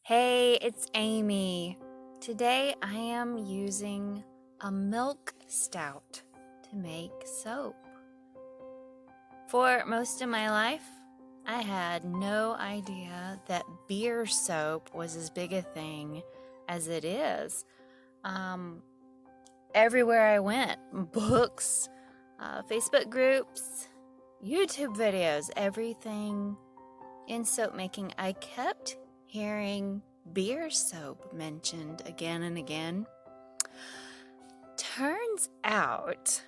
Hey, it's Amy. Today I am using a milk stout to make soap. For most of my life, I had no idea that beer soap was as big a thing as it is. Everywhere I went, books, Facebook groups, YouTube videos, everything in soap making, I kept hearing beer soap mentioned again and again. Turns out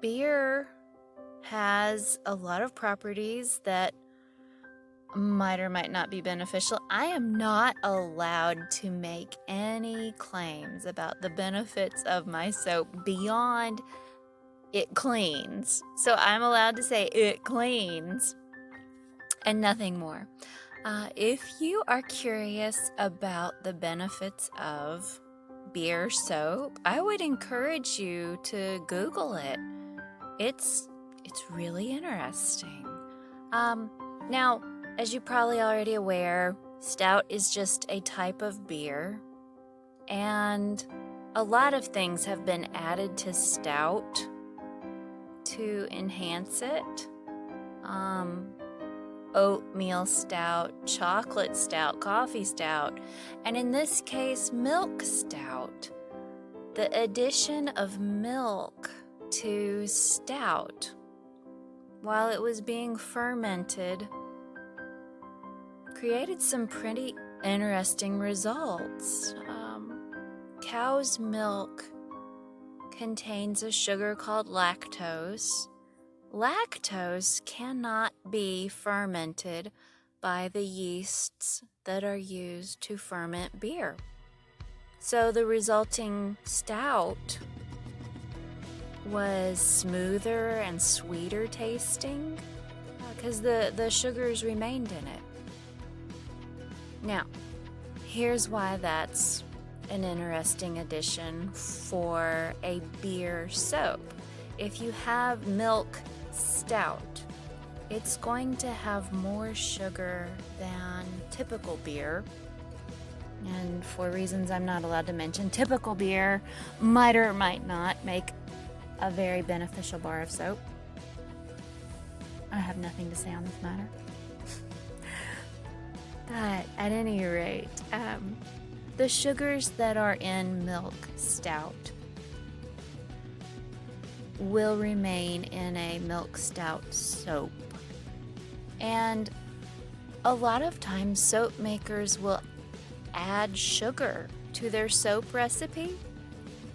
beer has a lot of properties that might or might not be beneficial. I am not allowed to make any claims about the benefits of my soap beyond it cleans. So I'm allowed to say it cleans and nothing more. If you are curious about the benefits of beer soap, I would encourage you to Google it. It's really interesting. Now, as you're probably already aware, stout is just a type of beer, and a lot of things have been added to stout to enhance it. Oatmeal stout, chocolate stout, coffee stout, and in this case, milk stout. The addition of milk to stout while it was being fermented created some pretty interesting results. Cow's milk contains a sugar called lactose. Lactose cannot be fermented by the yeasts that are used to ferment beer. So the resulting stout was smoother and sweeter tasting because the sugars remained in it. Now, here's why that's an interesting addition for a beer soap. If you have milk stout, it's going to have more sugar than typical beer. And for reasons I'm not allowed to mention, typical beer might or might not make a very beneficial bar of soap. I have nothing to say on this matter. But at any rate, the sugars that are in milk stout will remain in a milk stout soap. And a lot of times soap makers will add sugar to their soap recipe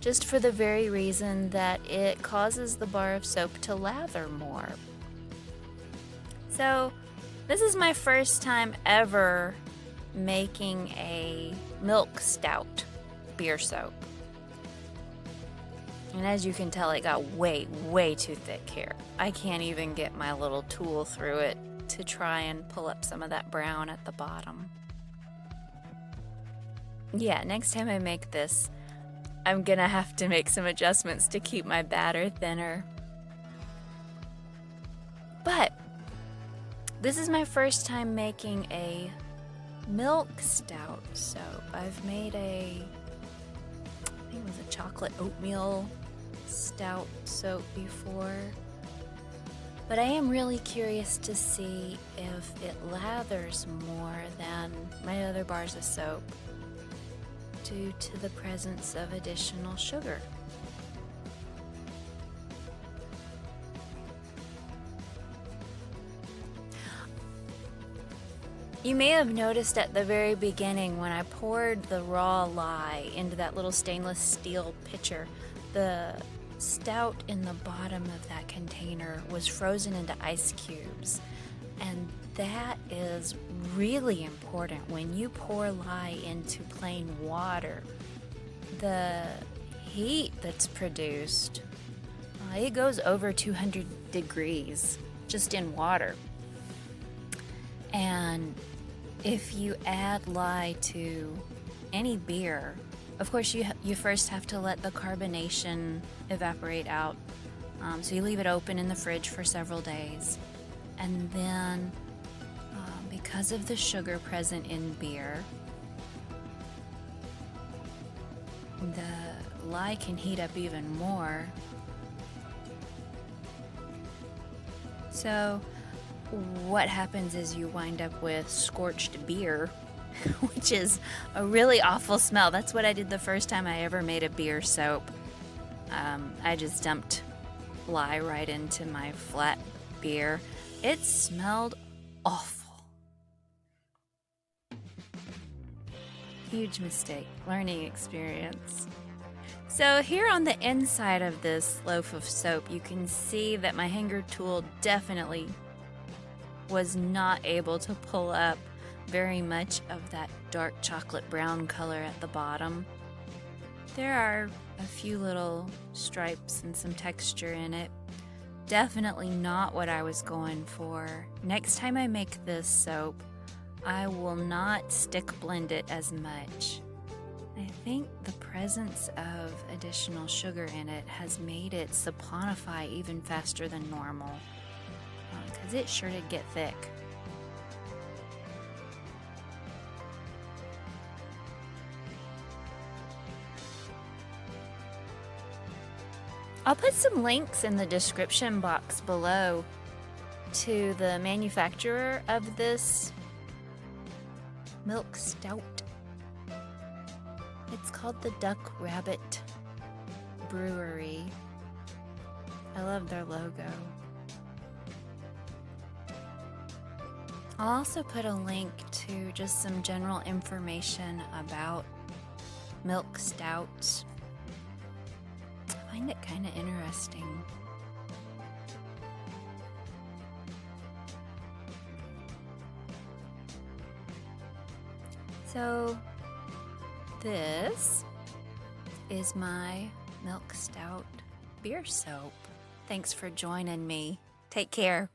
just for the very reason that it causes the bar of soap to lather more. So this is my first time ever making a milk stout beer soap. And as you can tell, it got way too thick here. I can't even get my little tool through it to try and pull up some of that brown at the bottom. Yeah, next time I make this, I'm gonna have to make some adjustments to keep my batter thinner. But this is my first time making a milk stout soap. I've made I think it was a chocolate oatmeal stout soap before. But I am really curious to see if it lathers more than my other bars of soap due to the presence of additional sugar. You may have noticed at the very beginning when I poured the raw lye into that little stainless steel pitcher, the stout in the bottom of that container was frozen into ice cubes. And that is really important when you pour lye into plain water. The heat that's produced, it goes over 200 degrees just in water. And if you add lye to any beer, of course you first have to let the carbonation evaporate out. So you leave it open in the fridge for several days. And then because of the sugar present in beer, the lye can heat up even more. So what happens is you wind up with scorched beer, which is a really awful smell. That's what I did the first time I ever made a beer soap. I just dumped lye right into my flat beer. It smelled awful. Huge mistake, learning experience. So here on the inside of this loaf of soap, you can see that my hanger tool definitely was not able to pull up very much of that dark chocolate brown color at the bottom. There are a few little stripes and some texture in it. Definitely not what I was going for. Next time I make this soap, I will not stick blend it as much. I think the presence of additional sugar in it has made it saponify even faster than normal, because it sure did get thick. I'll put some links in the description box below to the manufacturer of this milk stout. It's called the Duck Rabbit Brewery. I love their logo. I'll also put a link to just some general information about milk stouts. I find it kind of interesting. So this is my milk stout beer soap. Thanks for joining me. Take care.